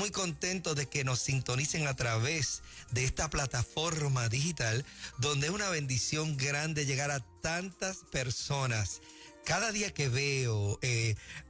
muy contentos de que nos sintonicen a través de esta plataforma digital, donde es una bendición grande llegar a tantas personas. Cada día que veo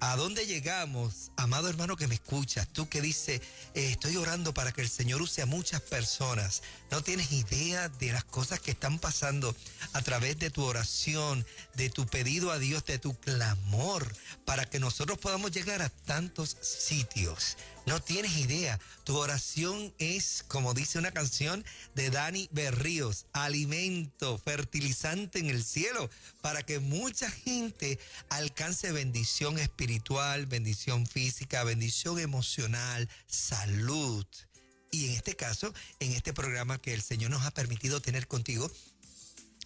a dónde llegamos, amado hermano que me escuchas, tú que dices, estoy orando para que el Señor use a muchas personas. No tienes idea de las cosas que están pasando a través de tu oración, de tu pedido a Dios, de tu clamor, para que nosotros podamos llegar a tantos sitios. No tienes idea. Tu oración es, como dice una canción de Dani Berríos, alimento, fertilizante en el cielo, para que mucha gente alcance bendición espiritual, bendición física, bendición emocional, salud. Y en este caso, en este programa que el Señor nos ha permitido tener contigo,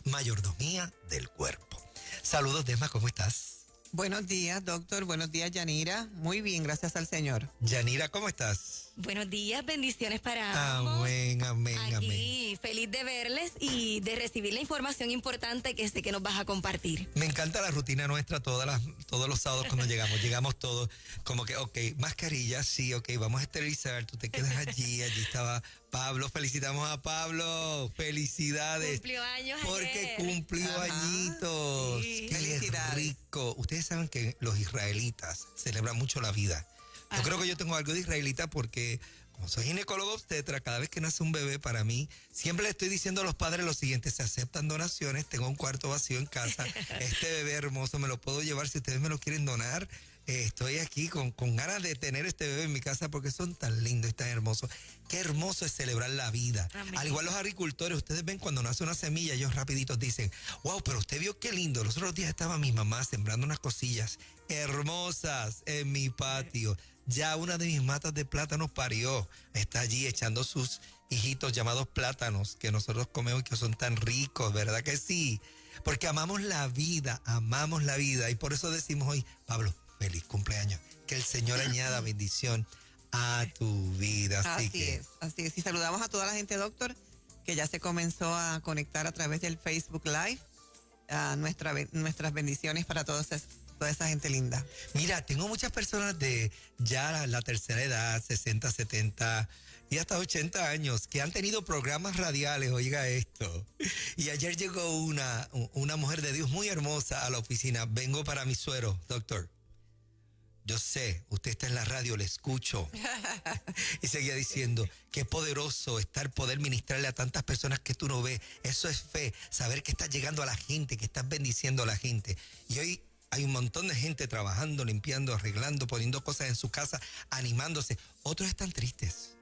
mayordomía del cuerpo. Saludos, Desma, ¿cómo estás? Buenos días, doctor. Buenos días, Yanira. Muy bien, gracias al Señor. Yanira, ¿cómo estás? Buenos días, bendiciones para ambos. Amén, amén, Aquí, amén. feliz de verles y de recibir la información importante que sé que nos vas a compartir. Me encanta la rutina nuestra todos los sábados cuando llegamos todos como que, ok, mascarilla, sí, ok, vamos a esterilizar, tú te quedas allí estaba Pablo, felicitamos a Pablo, felicidades. Cumplió años porque ayer. cumplió añitos. Sí. Qué Felicidades. rico. Ustedes saben que los israelitas celebran mucho la vida. Yo creo que yo tengo algo de israelita porque como soy ginecólogo obstetra, cada vez que nace un bebé para mí, siempre le estoy diciendo a los padres lo siguiente: se aceptan donaciones, tengo un cuarto vacío en casa, este bebé hermoso me lo puedo llevar si ustedes me lo quieren donar. Estoy aquí con ganas de tener este bebé en mi casa porque son tan lindos y tan hermosos. Qué hermoso es celebrar la vida. Amén. Al igual los agricultores, ustedes ven cuando nace una semilla, ellos rapiditos dicen, wow, pero usted vio qué lindo. Los otros días estaba mi mamá sembrando unas cosillas hermosas en mi patio. Ya una de mis matas de plátanos parió. Está allí echando sus hijitos llamados plátanos que nosotros comemos y que son tan ricos, ¿verdad que sí? Porque amamos la vida y por eso decimos hoy, Pablo, feliz cumpleaños. Que el Señor añada bendición a tu vida. Así es. Y saludamos a toda la gente, doctor, que ya se comenzó a conectar a través del Facebook Live. Nuestras bendiciones para toda esa gente linda. Mira, tengo muchas personas de ya la tercera edad, 60, 70 y hasta 80 años, que han tenido programas radiales, oiga esto. Y ayer llegó una mujer de Dios muy hermosa a la oficina. Vengo para mi suero, doctor. Yo sé, usted está en la radio, le escucho. Y seguía diciendo, qué poderoso poder ministrarle a tantas personas que tú no ves. Eso es fe, saber que estás llegando a la gente, que estás bendiciendo a la gente. Y hoy hay un montón de gente trabajando, limpiando, arreglando, poniendo cosas en su casa, animándose. Otros están tristes.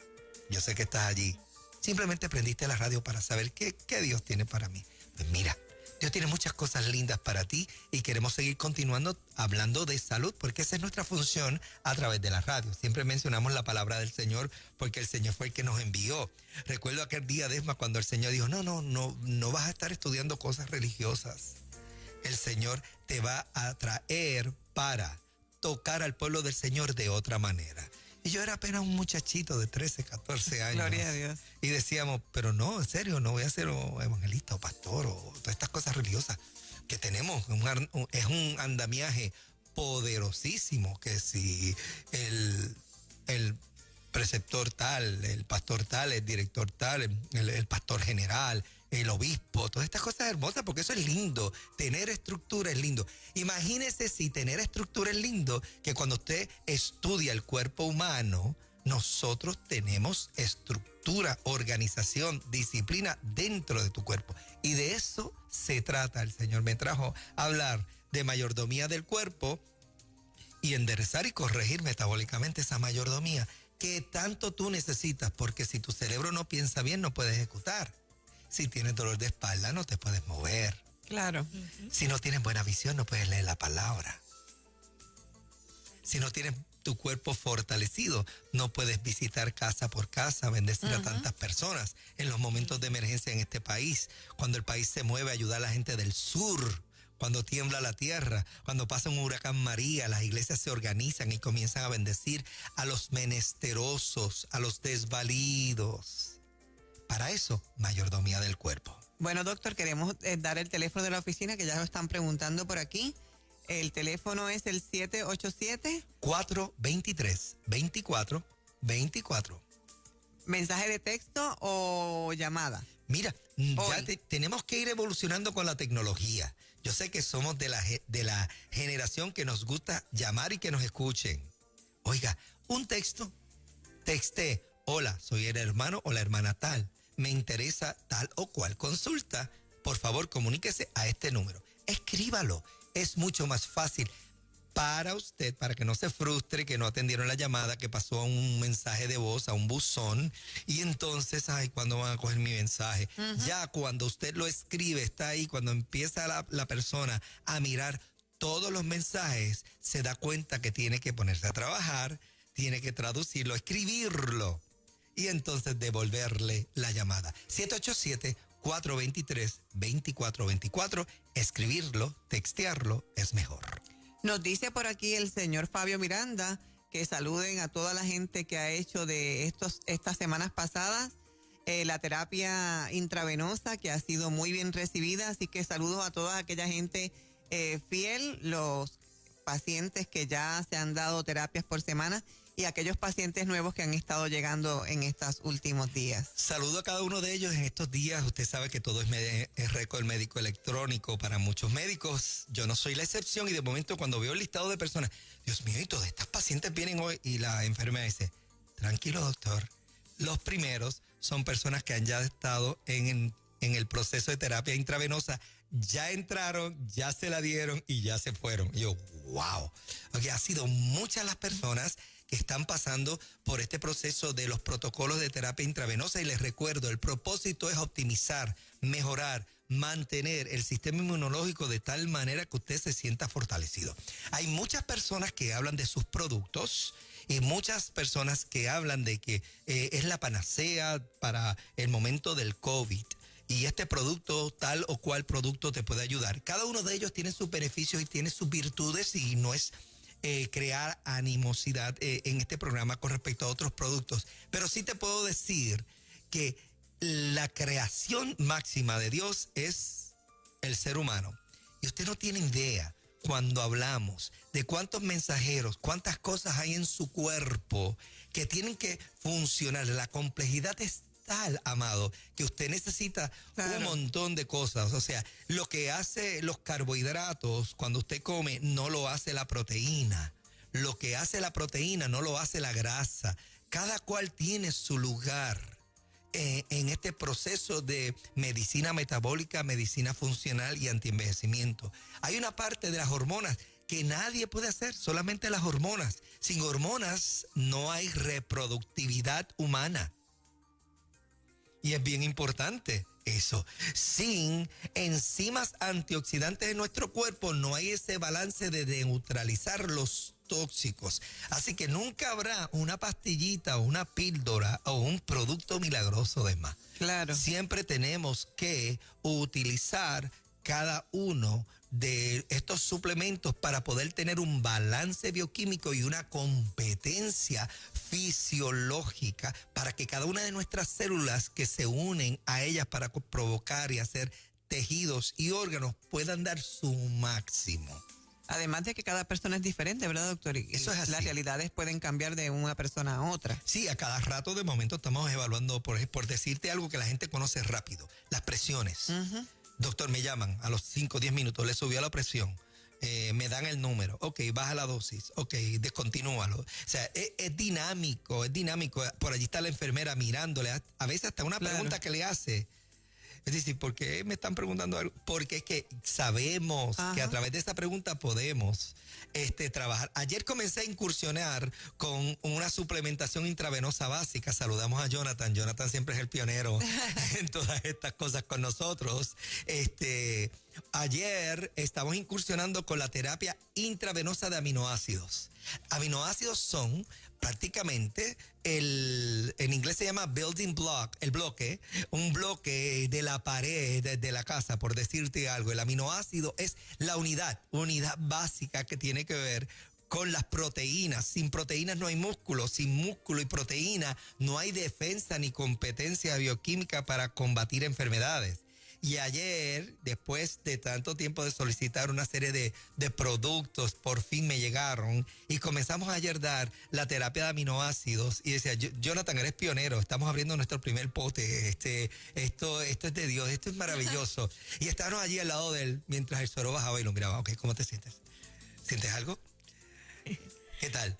Yo sé que estás allí. Simplemente prendiste la radio para saber qué Dios tiene para mí. Pues mira, Dios tiene muchas cosas lindas para ti y queremos seguir continuando hablando de salud porque esa es nuestra función a través de la radio. Siempre mencionamos la palabra del Señor porque el Señor fue el que nos envió. Recuerdo aquel día, Desma, cuando el Señor dijo, no vas a estar estudiando cosas religiosas. El Señor te va a traer para tocar al pueblo del Señor de otra manera. Y yo era apenas un muchachito de 13, 14 años. Gloria a Dios. Y decíamos, pero no, en serio, no voy a ser evangelista o pastor o todas estas cosas religiosas que tenemos. Es un andamiaje poderosísimo que si el preceptor tal, el pastor tal, el director tal, el pastor general, el obispo, todas estas cosas hermosas, porque eso es lindo. Tener estructura es lindo. Imagínese si tener estructura es lindo, que cuando usted estudia el cuerpo humano, nosotros tenemos estructura, organización, disciplina dentro de tu cuerpo. Y de eso se trata. El Señor me trajo a hablar de mayordomía del cuerpo y enderezar y corregir metabólicamente esa mayordomía que tanto tú necesitas, porque si tu cerebro no piensa bien, no puedes ejecutar. Si tienes dolor de espalda, no te puedes mover. Claro. Si no tienes buena visión, no puedes leer la palabra. Si no tienes tu cuerpo fortalecido, no puedes visitar casa por casa, bendecir a tantas personas en los momentos de emergencia en este país, cuando el país se mueve, ayudar a la gente del sur, cuando tiembla la tierra, cuando pasa un huracán María, las iglesias se organizan y comienzan a bendecir a los menesterosos, a los desvalidos. Para eso, mayordomía del cuerpo. Bueno, doctor, queremos dar el teléfono de la oficina, que ya lo están preguntando por aquí. El teléfono es el 787 423-24 24. ¿Mensaje de texto o llamada? Mira, ya tenemos que ir evolucionando con la tecnología. Yo sé que somos de la generación que nos gusta llamar y que nos escuchen. Oiga, un texto, texté, hola, soy el hermano o la hermana tal, me interesa tal o cual consulta, por favor comuníquese a este número. Escríbalo, es mucho más fácil para usted, para que no se frustre, que no atendieron la llamada, que pasó a un mensaje de voz, a un buzón, y entonces, ay, ¿cuándo van a coger mi mensaje? Ya cuando usted lo escribe, está ahí, cuando empieza la persona a mirar todos los mensajes, se da cuenta que tiene que ponerse a trabajar, tiene que traducirlo, escribirlo, y entonces devolverle la llamada. 787-423-2424, escribirlo, textearlo, es mejor. Nos dice por aquí el señor Fabio Miranda que saluden a toda la gente que ha hecho de estas semanas pasadas la terapia intravenosa, que ha sido muy bien recibida. Así que saludos a toda aquella gente fiel, los pacientes que ya se han dado terapias por semana y aquellos pacientes nuevos que han estado llegando en estos últimos días. Saludo a cada uno de ellos en estos días. Usted sabe que todo es récord médico electrónico para muchos médicos. Yo no soy la excepción, y de momento cuando veo el listado de personas, Dios mío, y todas estas pacientes vienen hoy, y la enfermera dice, tranquilo doctor, los primeros son personas que han ya estado en el proceso de terapia intravenosa, ya entraron, ya se la dieron y ya se fueron. Y yo, wow. Okay, ha sido muchas las personas que están pasando por este proceso de los protocolos de terapia intravenosa, y les recuerdo, el propósito es optimizar, mejorar, mantener el sistema inmunológico de tal manera que usted se sienta fortalecido. Hay muchas personas que hablan de sus productos y muchas personas que hablan de que es la panacea para el momento del COVID. Y este producto, tal o cual producto, te puede ayudar. Cada uno de ellos tiene sus beneficios y tiene sus virtudes, y no es crear animosidad en este programa con respecto a otros productos. Pero sí te puedo decir que la creación máxima de Dios es el ser humano. Y usted no tiene idea, cuando hablamos de cuántos mensajeros, cuántas cosas hay en su cuerpo que tienen que funcionar. La complejidad es tal, amado, que usted necesita un montón de cosas. O sea, lo que hace los carbohidratos cuando usted come no lo hace la proteína. Lo que hace la proteína no lo hace la grasa. Cada cual tiene su lugar en este proceso de medicina metabólica, medicina funcional y antienvejecimiento. Hay una parte de las hormonas que nadie puede hacer, solamente las hormonas. Sin hormonas no hay reproductividad humana. Y es bien importante eso. Sin enzimas antioxidantes en nuestro cuerpo no hay ese balance de neutralizar los tóxicos. Así que nunca habrá una pastillita o una píldora o un producto milagroso de más. Claro. Siempre tenemos que utilizar cada uno de estos suplementos para poder tener un balance bioquímico y una competencia fisiológica para que cada una de nuestras células que se unen a ellas para provocar y hacer tejidos y órganos puedan dar su máximo. Además de que cada persona es diferente, ¿verdad, doctor? Y eso es así. Las realidades pueden cambiar de una persona a otra. Sí, a cada rato de momento estamos evaluando, por decirte algo que la gente conoce rápido, las presiones. Doctor, me llaman a los 5 o 10 minutos, le subió la presión, me dan el número, ok, baja la dosis, ok, descontinúalo. O sea, es dinámico, es dinámico. Por allí está la enfermera mirándole, a veces hasta una pregunta que le hace. Es decir, ¿por qué me están preguntando algo? Porque es que sabemos que a través de esta pregunta podemos trabajar. Ayer comencé a incursionar con una suplementación intravenosa básica. Saludamos a Jonathan. Jonathan siempre es el pionero en todas estas cosas con nosotros. Ayer estamos incursionando con la terapia intravenosa de aminoácidos. Aminoácidos son prácticamente en inglés se llama building block, un bloque de la pared de la casa, por decirte algo. El aminoácido es la unidad básica que tiene que ver con las proteínas. Sin proteínas no hay músculo, sin músculo y proteína no hay defensa ni competencia bioquímica para combatir enfermedades. Y ayer, después de tanto tiempo de solicitar una serie de productos, por fin me llegaron y comenzamos ayer a dar la terapia de aminoácidos. Y decía, Jonathan, eres pionero, estamos abriendo nuestro primer pote, esto es de Dios, esto es maravilloso. Y estábamos allí al lado de él mientras el suero bajaba y lo miraba. Ok, ¿cómo te sientes? ¿Sientes algo? ¿Qué tal?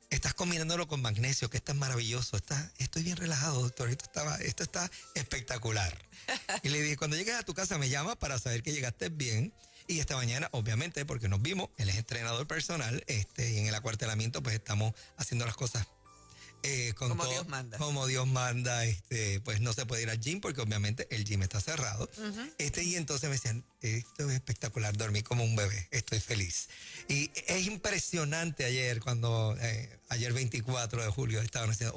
Estás combinándolo con magnesio, que está maravilloso. Estoy bien relajado, doctor. Esto está espectacular. Y le dije, cuando llegues a tu casa me llamas para saber que llegaste bien. Y esta mañana, obviamente, porque nos vimos, él es entrenador personal, y en el acuartelamiento pues estamos haciendo las cosas como Dios manda. Como Dios manda, pues no se puede ir al gym porque obviamente el gym está cerrado. Y entonces me decían, esto es espectacular, dormí como un bebé, estoy feliz. Y es impresionante ayer ayer 24 de julio estaban diciendo,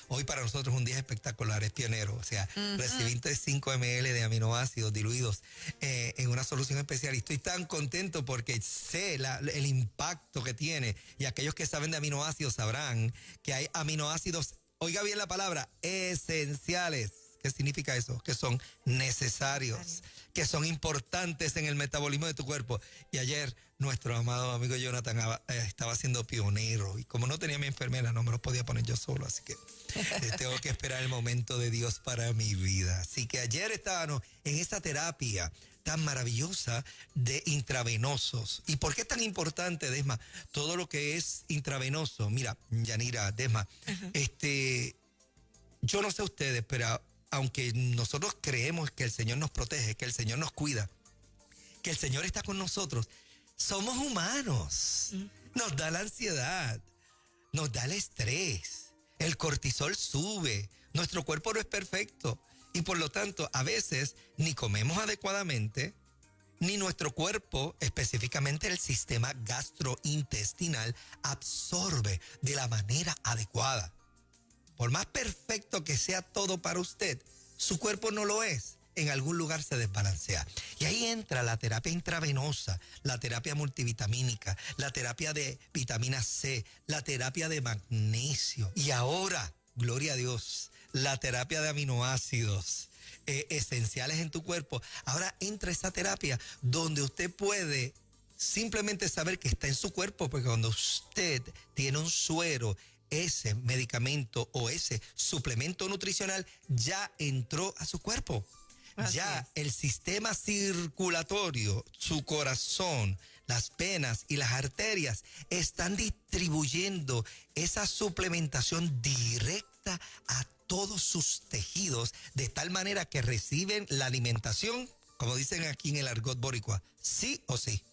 hoy para nosotros es un día espectacular, es pionero. O sea, recibí 5 ml de aminoácidos diluidos en una solución especial y estoy tan contento porque sé el impacto que tiene y aquellos que saben de aminoácidos sabrán que hay aminoácidos, oiga bien la palabra, esenciales. ¿Qué significa eso? Que son necesarios, que son importantes en el metabolismo de tu cuerpo. Y ayer nuestro amado amigo Jonathan estaba siendo pionero y como no tenía mi enfermera no me lo podía poner yo solo, así que tengo que esperar el momento de Dios para mi vida. Así que ayer estábamos en esta terapia tan maravillosa de intravenosos. ¿Y por qué es tan importante, Desma? Todo lo que es intravenoso. Mira, Yanira, Desma, yo no sé ustedes, pero aunque nosotros creemos que el Señor nos protege, que el Señor nos cuida, que el Señor está con nosotros, somos humanos. Nos da la ansiedad, nos da el estrés, el cortisol sube, nuestro cuerpo no es perfecto y por lo tanto a veces ni comemos adecuadamente, ni nuestro cuerpo, específicamente el sistema gastrointestinal, absorbe de la manera adecuada. Por más perfecto que sea todo para usted, su cuerpo no lo es. En algún lugar se desbalancea. Y ahí entra la terapia intravenosa, la terapia multivitamínica, la terapia de vitamina C, la terapia de magnesio. Y ahora, gloria a Dios, la terapia de aminoácidos esenciales en tu cuerpo. Ahora entra esa terapia donde usted puede simplemente saber que está en su cuerpo, porque cuando usted tiene un suero, ese medicamento o ese suplemento nutricional ya entró a su cuerpo. Ya el sistema circulatorio, su corazón, las venas y las arterias están distribuyendo esa suplementación directa a todos sus tejidos, de tal manera que reciben la alimentación, como dicen aquí en el argot boricua, sí o sí.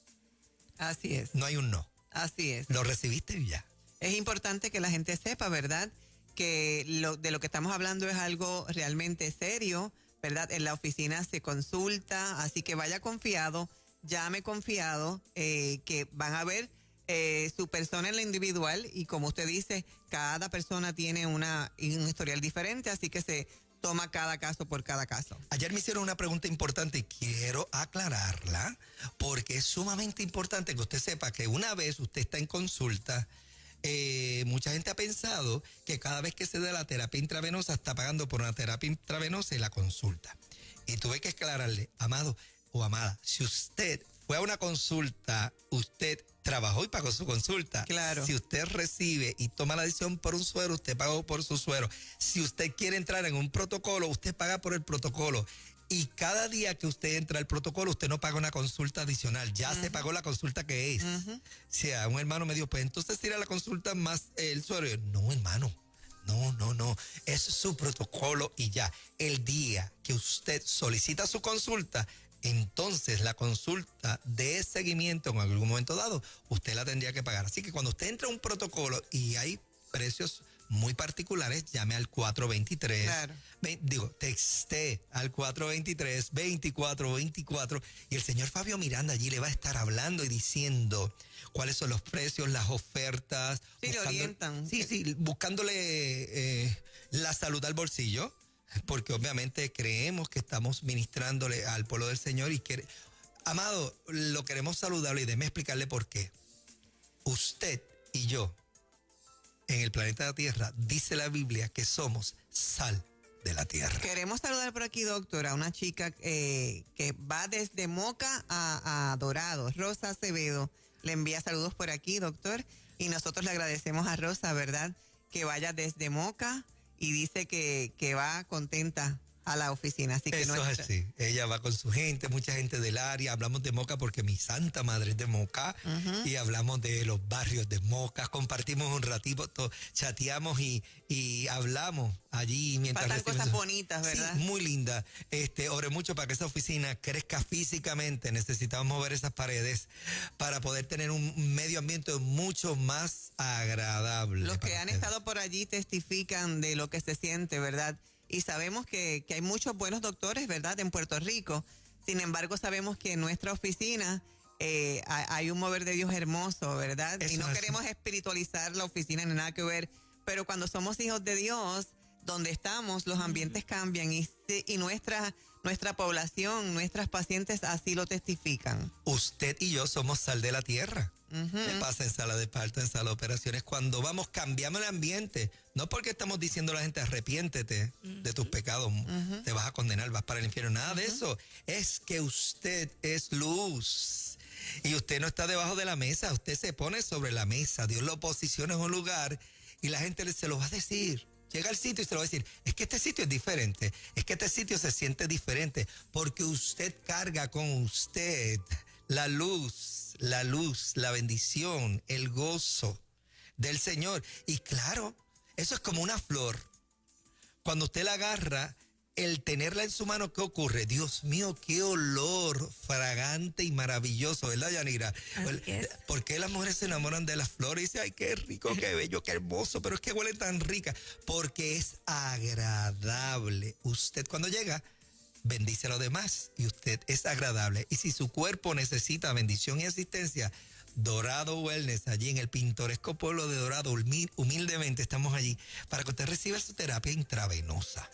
Así es. No hay un no. Así es. Lo recibiste y ya. Es importante que la gente sepa, ¿verdad? Que de lo que estamos hablando es algo realmente serio, ¿verdad? En la oficina se consulta, así que vaya confiado, llame confiado, que van a ver su persona en la individual y como usted dice, cada persona tiene un historial diferente, así que se toma cada caso por cada caso. Ayer me hicieron una pregunta importante y quiero aclararla porque es sumamente importante que usted sepa que una vez usted está en consulta, mucha gente ha pensado que cada vez que se da la terapia intravenosa está pagando por una terapia intravenosa y la consulta. Y tuve que aclararle, amado o amada, si usted fue a una consulta, usted trabajó y pagó su consulta. Claro. Si usted recibe y toma la decisión por un suero, usted pagó por su suero. Si usted quiere entrar en un protocolo, usted paga por el protocolo. Y cada día que usted entra al protocolo, usted no paga una consulta adicional. Ya se pagó la consulta que es. O sea, un hermano me dijo, pues entonces tira la consulta más el suero. Y yo, no, hermano. No. Es su protocolo y ya. El día que usted solicita su consulta, entonces la consulta de seguimiento en algún momento dado, usted la tendría que pagar. Así que cuando usted entra a un protocolo y hay precios muy particulares, llame al 423. Claro. Texté al 423-2424 y el señor Fabio Miranda allí le va a estar hablando y diciendo cuáles son los precios, las ofertas. Sí, le orientan. Sí, buscándole la salud al bolsillo, porque obviamente creemos que estamos ministrándole al pueblo del Señor y amado, lo queremos saludarle y déjeme explicarle por qué. Usted y yo, en el planeta Tierra, dice la Biblia que somos sal de la tierra. Queremos saludar por aquí, doctora, a una chica que va desde Moca a Dorado, Rosa Acevedo. Le envía saludos por aquí, doctor, y nosotros le agradecemos a Rosa, ¿verdad?, que vaya desde Moca y dice que va contenta a la oficina. Así que eso es así. Ella va con su gente, mucha gente del área. Hablamos de Moca porque mi santa madre es de Moca. Y hablamos de los barrios de Moca. Compartimos un ratito, chateamos y hablamos allí mientras pasan cosas bonitas, ¿verdad? Sí, muy linda. Ore mucho para que esa oficina crezca físicamente. Necesitamos mover esas paredes para poder tener un medio ambiente mucho más agradable. Los que han estado por allí testifican de lo que se siente, ¿verdad? Y sabemos que hay muchos buenos doctores, ¿verdad?, en Puerto Rico. Sin embargo, sabemos que en nuestra oficina hay un mover de Dios hermoso, ¿verdad? Eso y no es queremos así. espiritualizar la oficina ni nada que ver, pero cuando somos hijos de Dios, donde estamos, los ambientes cambian y nuestra población, nuestras pacientes así lo testifican. Usted y yo somos sal de la tierra. ¿Qué pasa en sala de parto, en sala de operaciones? Cuando vamos, cambiamos el ambiente. No porque estamos diciendo a la gente, arrepiéntete de tus pecados, te vas a condenar, vas para el infierno. Nada de eso. Es que usted es luz. Y usted no está debajo de la mesa, usted se pone sobre la mesa. Dios lo posiciona en un lugar y la gente se lo va a decir. Llega al sitio y se lo va a decir, es que este sitio es diferente, es que este sitio se siente diferente, porque usted carga con usted la luz, la bendición, el gozo del Señor. Y claro, eso es como una flor. Cuando usted la agarra, el tenerla en su mano, ¿qué ocurre? Dios mío, qué olor fragante y maravilloso, ¿verdad, Yanira? ¿Por qué las mujeres se enamoran de las flores y dicen, ay, qué rico, qué bello, qué hermoso, pero es que huele tan rica? Porque es agradable. Usted cuando llega, bendice a los demás y usted es agradable. Y si su cuerpo necesita bendición y asistencia, Dorado Wellness, allí en el pintoresco pueblo de Dorado, humildemente estamos allí para que usted reciba su terapia intravenosa.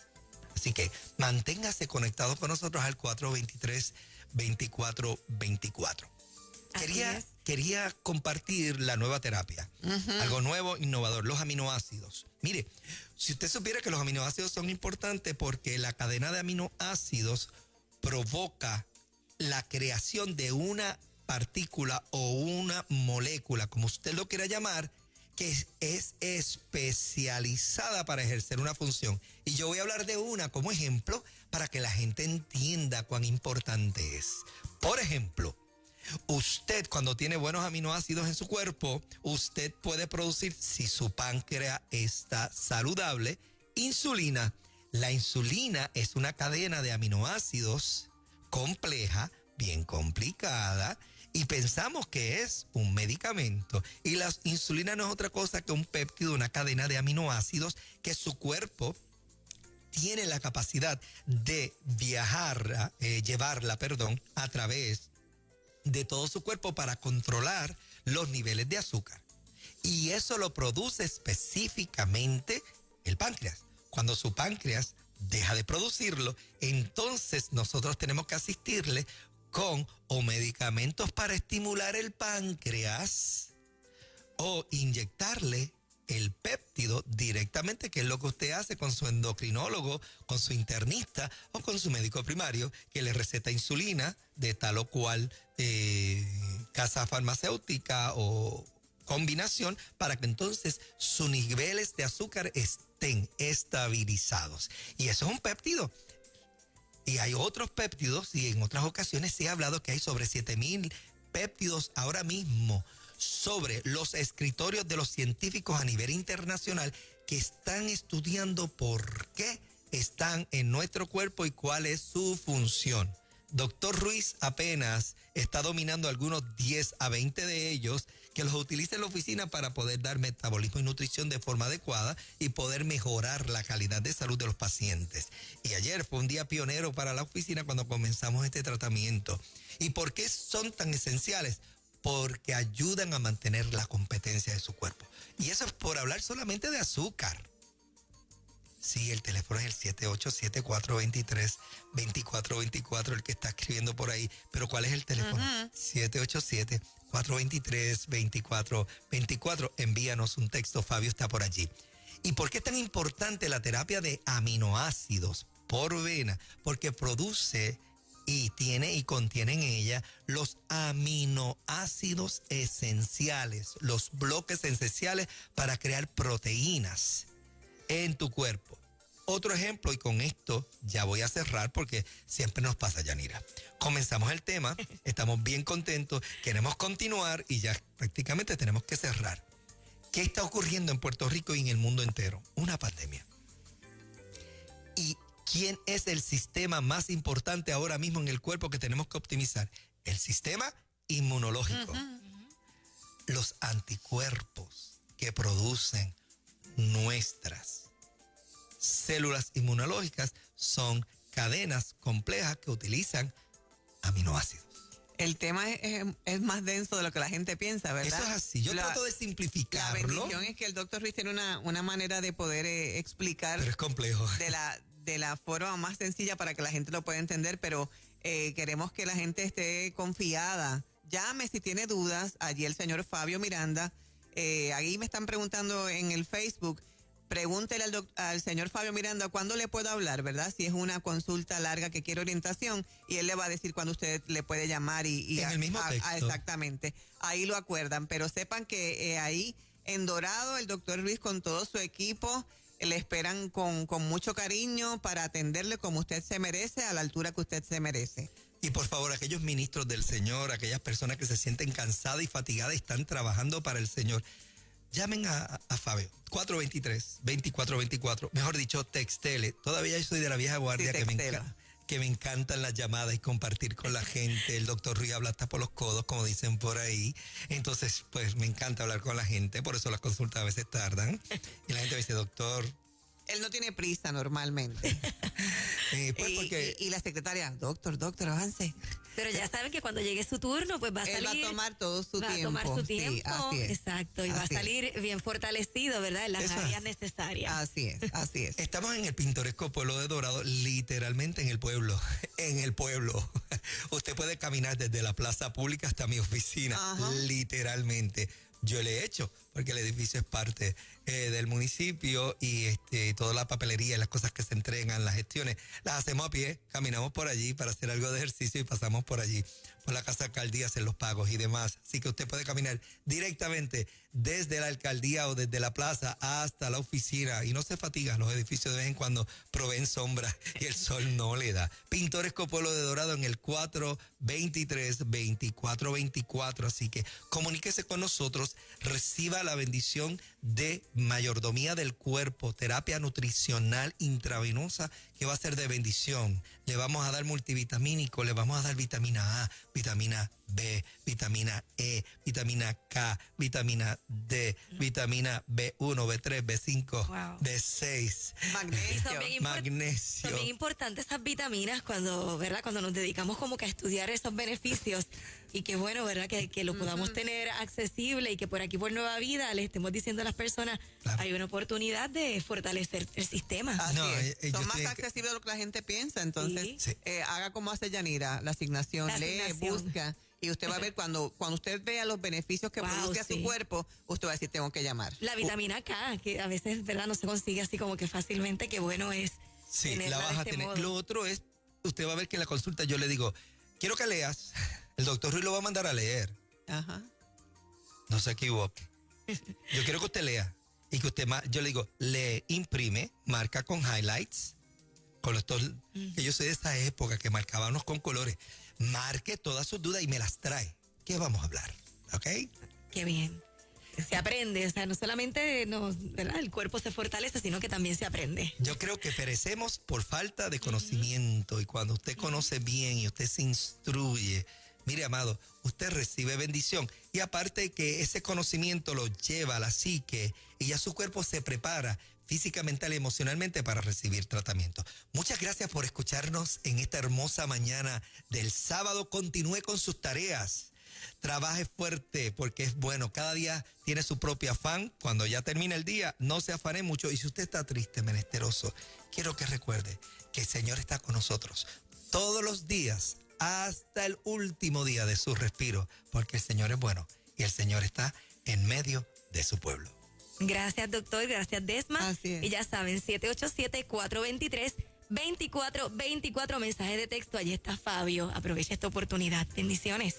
Así que manténgase conectado con nosotros al 423-2424. Quería compartir la nueva terapia, algo nuevo, innovador, los aminoácidos. Mire, si usted supiera que los aminoácidos son importantes porque la cadena de aminoácidos provoca la creación de una partícula o una molécula, como usted lo quiera llamar, que es especializada para ejercer una función. Y yo voy a hablar de una como ejemplo para que la gente entienda cuán importante es. Por ejemplo, usted cuando tiene buenos aminoácidos en su cuerpo, usted puede producir, si su páncreas está saludable, insulina. La insulina es una cadena de aminoácidos compleja, bien complicada, y pensamos que es un medicamento. Y la insulina no es otra cosa que un péptido, una cadena de aminoácidos que su cuerpo tiene la capacidad de llevarla a través de todo su cuerpo para controlar los niveles de azúcar. Y eso lo produce específicamente el páncreas. Cuando su páncreas deja de producirlo, entonces nosotros tenemos que asistirle con o medicamentos para estimular el páncreas o inyectarle el péptido directamente, que es lo que usted hace con su endocrinólogo, con su internista o con su médico primario, que le receta insulina de tal o cual casa farmacéutica o combinación para que entonces sus niveles de azúcar estén estabilizados. Y eso es un péptido. Y hay otros péptidos, y en otras ocasiones se ha hablado que hay sobre 7,000 péptidos ahora mismo sobre los escritorios de los científicos a nivel internacional que están estudiando por qué están en nuestro cuerpo y cuál es su función. Doctor Ruiz apenas está dominando algunos 10 a 20 de ellos que los utiliza en la oficina para poder dar metabolismo y nutrición de forma adecuada y poder mejorar la calidad de salud de los pacientes. Y ayer fue un día pionero para la oficina cuando comenzamos este tratamiento. ¿Y por qué son tan esenciales? Porque ayudan a mantener la competencia de su cuerpo. Y eso es por hablar solamente de azúcar. Sí, el teléfono es el 787-423-2424, el que está escribiendo por ahí. Pero ¿cuál es el teléfono? 787-423-2424. Envíanos un texto, Fabio está por allí. ¿Y por qué es tan importante la terapia de aminoácidos por vena? Porque produce y tiene y contiene en ella los aminoácidos esenciales, los bloques esenciales para crear proteínas en tu cuerpo. Otro ejemplo, y con esto ya voy a cerrar porque siempre nos pasa, Yanira. Comenzamos el tema, estamos bien contentos, queremos continuar y ya prácticamente tenemos que cerrar. ¿Qué está ocurriendo en Puerto Rico y en el mundo entero? Una pandemia. ¿Y quién es el sistema más importante ahora mismo en el cuerpo que tenemos que optimizar? El sistema inmunológico. Los anticuerpos que producen nuestras células inmunológicas son cadenas complejas que utilizan aminoácidos. El tema es más denso de lo que la gente piensa, ¿verdad? Eso es así. Yo trato de simplificarlo. La bendición es que el doctor Ruiz tiene una manera de poder explicar. Pero es complejo. De la forma más sencilla para que la gente lo pueda entender, pero queremos que la gente esté confiada. Llame si tiene dudas. Allí el señor Fabio Miranda. Ahí me están preguntando en el Facebook. Pregúntele al señor Fabio Miranda cuándo le puedo hablar, ¿verdad? Si es una consulta larga que quiere orientación, y él le va a decir cuándo usted le puede llamar y en el mismo texto. Exactamente. Ahí lo acuerdan, pero sepan que ahí en Dorado el doctor Ruiz con todo su equipo le esperan con mucho cariño para atenderle como usted se merece, a la altura que usted se merece. Y por favor, aquellos ministros del Señor, aquellas personas que se sienten cansadas y fatigadas y están trabajando para el Señor, llamen a Fabio, 423-2424, mejor dicho, textele. Todavía yo soy de la vieja guardia, Sí, que me encantan las llamadas y compartir con la gente. El doctor Ruiz habla hasta por los codos, como dicen por ahí. Entonces, pues me encanta hablar con la gente, por eso las consultas a veces tardan. Y la gente me dice, doctor... Él no tiene prisa normalmente. Pues porque... y la secretaria, doctor, avance. Pero ya saben que cuando llegue su turno, pues va a salir. Él va a tomar todo su tiempo. Va a tomar su tiempo. Sí, así es. Exacto. Y va a salir bien fortalecido, ¿verdad? En las áreas necesarias. Así es. Estamos en el pintoresco pueblo de Dorado, literalmente en el pueblo. En el pueblo. Usted puede caminar desde la plaza pública hasta mi oficina. Ajá. Literalmente. Yo le he hecho, porque el edificio es parte del municipio y toda la papelería y las cosas que se entregan, las gestiones, las hacemos a pie, caminamos por allí para hacer algo de ejercicio y pasamos por allí, por la casa de alcaldía, hacer los pagos y demás. Así que usted puede caminar directamente desde la alcaldía o desde la plaza hasta la oficina y no se fatiga. Los edificios de vez en cuando proveen sombra y el sol no le da. Pintoresco Pueblo de Dorado en el 423-2424. Así que comuníquese con nosotros, reciba la bendición de mayordomía del cuerpo, terapia nutricional intravenosa que va a ser de bendición. Le vamos a dar multivitamínico, le vamos a dar vitamina A, vitamina B, vitamina E, vitamina K, vitamina D, vitamina B1, B3, B5, wow. B6. Magnesio. Son bien importantes esas vitaminas cuando, ¿verdad? Cuando nos dedicamos como que a estudiar esos beneficios y que bueno, ¿verdad? Que lo podamos tener accesible y que por aquí por Nueva Vida le estemos diciendo a las personas, claro, hay una oportunidad de fortalecer el sistema. Son más accesibles de lo que la gente piensa, entonces sí. Haga como hace Yanira, la asignación, lee, busca. Y usted va a ver cuando usted vea los beneficios que produce a su cuerpo, usted va a decir, tengo que llamar. La vitamina K, que a veces, ¿verdad? No se consigue así como que fácilmente, que bueno es. Sí, la vas a tener. Lo otro es, usted va a ver que en la consulta yo le digo, quiero que leas. El doctor Ruiz lo va a mandar a leer. Ajá. No se equivoque. Yo quiero que usted lea. Y que usted, yo le digo, lee, imprime, marca con highlights. Con los que yo soy de esa época que marcábamos con colores. Marque todas sus dudas y me las trae. ¿Qué vamos a hablar? ¿Ok? Qué bien. Se aprende, o sea, no solamente ¿verdad? El cuerpo se fortalece, sino que también se aprende. Yo creo que perecemos por falta de conocimiento y cuando usted conoce bien y usted se instruye, mire, amado, usted recibe bendición y aparte que ese conocimiento lo lleva a la psique y ya su cuerpo se prepara física, mental y emocionalmente para recibir tratamiento. Muchas gracias por escucharnos en esta hermosa mañana del sábado. Continúe con sus tareas. Trabaje fuerte porque es bueno. Cada día tiene su propio afán. Cuando ya termine el día, no se afane mucho. Y si usted está triste, menesteroso, quiero que recuerde que el Señor está con nosotros todos los días hasta el último día de su respiro, porque el Señor es bueno y el Señor está en medio de su pueblo. Gracias, doctor. Gracias, Desma. Así es. Y ya saben, 787-423-2424, mensaje de texto. Allí está Fabio. Aprovecha esta oportunidad. Bendiciones.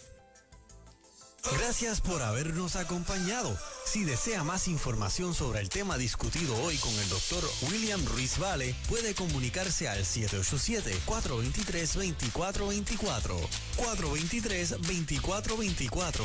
Gracias por habernos acompañado. Si desea más información sobre el tema discutido hoy con el doctor William Ruiz Vale, puede comunicarse al 787-423-2424. 423-2424.